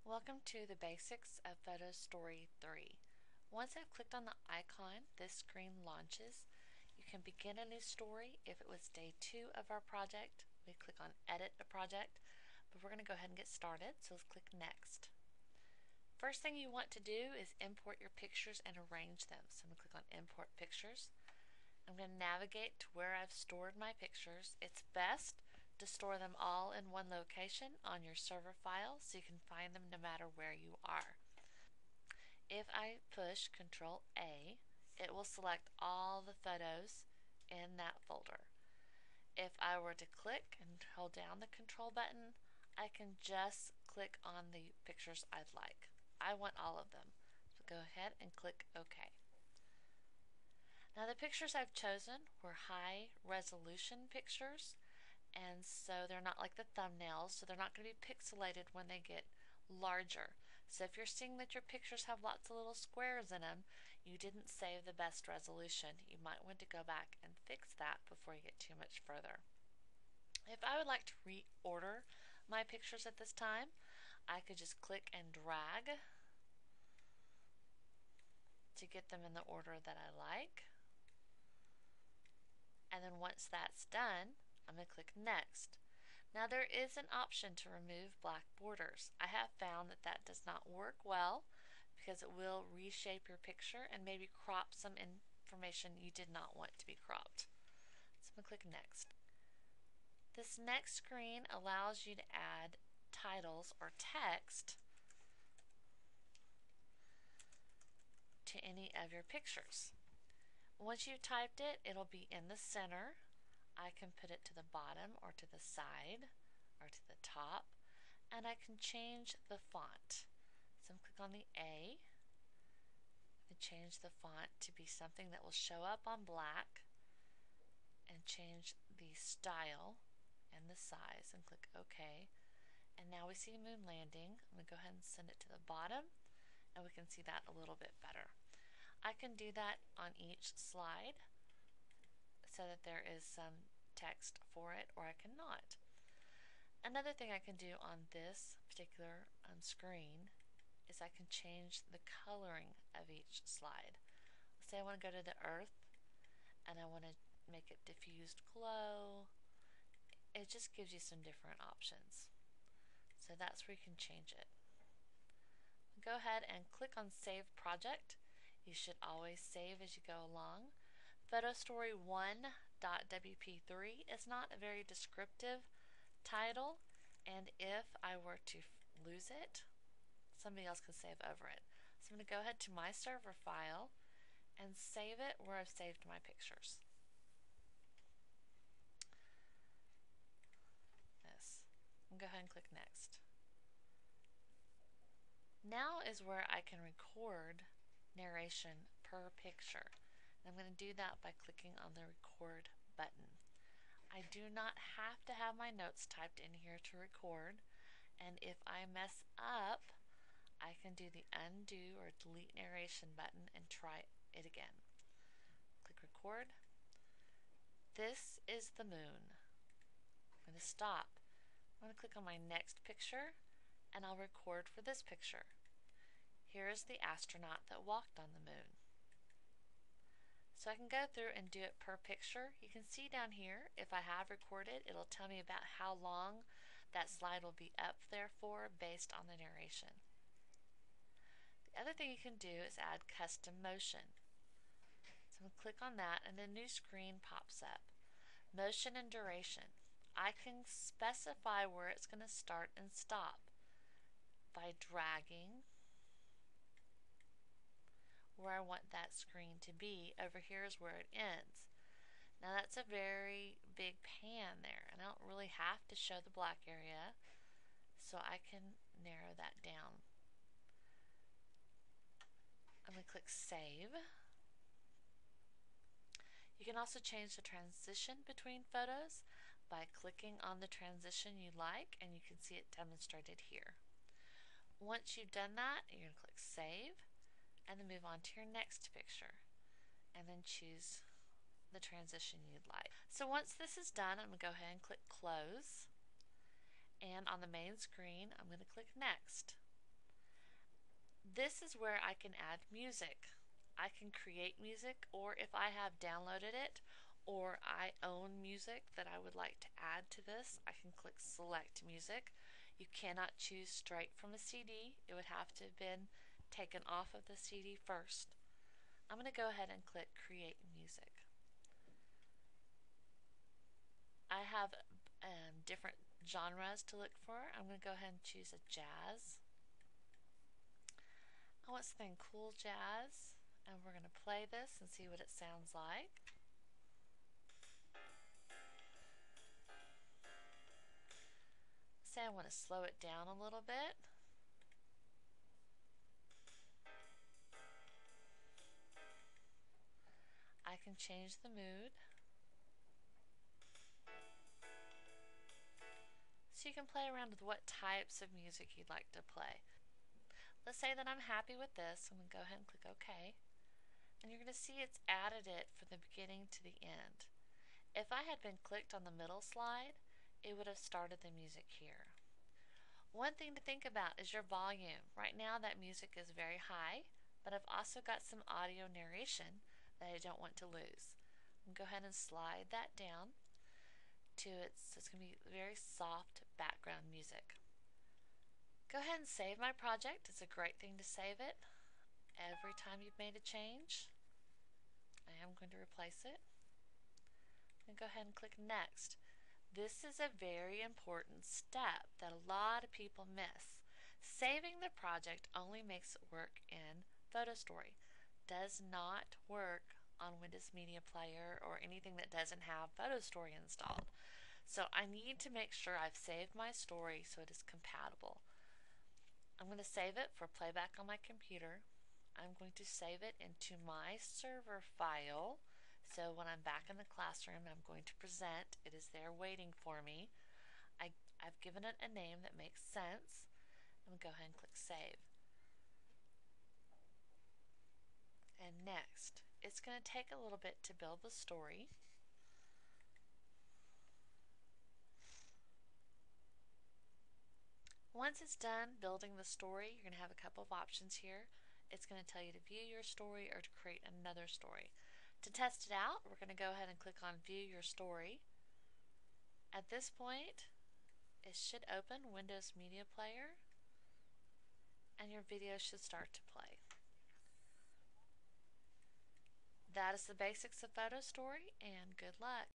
Welcome to the basics of PhotoStory 3. Once I've clicked on the icon, this screen launches. You can begin a new story. If it was day 2 of our project, we click on Edit a Project, but we're going to go ahead and get started, so let's click Next. First thing you want to do is import your pictures and arrange them. So I'm going to click on Import Pictures. I'm going to navigate to where I've stored my pictures. It's best to store them all in one location on your server file so you can find them no matter where you are. If I push Control A, it will select all the photos in that folder. If I were to click and hold down the Control button, I can just click on the pictures I'd like. I want all of them. So go ahead and click OK. Now the pictures I've chosen were high resolution pictures, and so they're not like the thumbnails, so they're not going to be pixelated when they get larger. So if you're seeing that your pictures have lots of little squares in them, you didn't save the best resolution. You might want to go back and fix that before you get too much further. If I would like to reorder my pictures at this time, I could just click and drag to get them in the order that I like. And then once that's done, I'm going to click Next. Now there is an option to remove black borders. I have found that that does not work well because it will reshape your picture and maybe crop some information you did not want to be cropped. So I'm going to click Next. This next screen allows you to add titles or text to any of your pictures. Once you've typed it, it'll be in the center. I can put it to the bottom or to the side or to the top, and I can change the font. So I'm click on the A and change the font to be something that will show up on black, and change the style and the size and click OK. And now we see moon landing. I'm going to go ahead and send it to the bottom, and we can see that a little bit better. I can do that on each slide so that there is some text for it, or I cannot. Another thing I can do on this particular screen is I can change the coloring of each slide. Let's say I want to go to the earth and I want to make it diffused glow. It just gives you some different options. So that's where you can change it. Go ahead and click on Save Project. You should always save as you go along. photostory1.mp4 is not a very descriptive title, and if I were to lose it, somebody else can save over it. So I'm going to go ahead to my server file and save it where I've saved my pictures. This. I'm going to go ahead and click Next. Now is where I can record narration per picture. And I'm going to do that by clicking on the Record button. I do not have to have my notes typed in here to record, and if I mess up, I can do the undo or delete narration button and try it again. Click Record. This is the moon. I'm going to stop. I'm going to click on my next picture, and I'll record for this picture. Here is the astronaut that walked on the moon. So I can go through and do it per picture. You can see down here, if I have recorded, it'll tell me about how long that slide will be up there for based on the narration. The other thing you can do is add custom motion. So I'm going to click on that, and a new screen pops up. Motion and duration. I can specify where it's going to start and stop by dragging where I want that screen to be. Over here is where it ends. Now that's a very big pan there, and I don't really have to show the black area, so I can narrow that down. I'm going to click Save. You can also change the transition between photos by clicking on the transition you like, and you can see it demonstrated here. Once you've done that, you're going to click Save, and then move on to your next picture, and then choose the transition you'd like. So once this is done, I'm going to go ahead and click Close, and on the main screen I'm going to click Next. This is where I can add music. I can create music, or if I have downloaded it or I own music that I would like to add to this, I can click select music. You cannot choose straight from a CD. It would have to have been taken off of the CD first. I'm going to go ahead and click create music. I have different genres to look for. I'm going to go ahead and choose a jazz. I want something cool jazz, and we're going to play this and see what it sounds like. Say I want to slow it down a little bit. I can change the mood. So you can play around with what types of music you'd like to play. Let's say that I'm happy with this. I'm going to go ahead and click OK. And you're going to see it's added it from the beginning to the end. If I had been clicked on the middle slide, it would have started the music here. One thing to think about is your volume. Right now that music is very high, but I've also got some audio narration that I don't want to lose. I'm going to go ahead and slide that down to it's going to be very soft background music. Go ahead and save my project. It's a great thing to save it. Every time you've made a change, I am going to replace it. And go ahead and click next. This is a very important step that a lot of people miss. Saving the project only makes it work in PhotoStory. Does not work on Windows Media Player or anything that doesn't have PhotoStory installed. So I need to make sure I've saved my story so it is compatible. I'm going to save it for playback on my computer. I'm going to save it into my server file. So when I'm back in the classroom, I'm going to present. It is there waiting for me. I've given it a name that makes sense. I'm going to go ahead and click save. And next, it's going to take a little bit to build the story. Once it's done building the story, you're going to have a couple of options here. It's going to tell you to view your story or to create another story. To test it out, we're going to go ahead and click on view your story. At this point, it should open Windows Media Player and your video should start to play. That is the basics of PhotoStory, and good luck.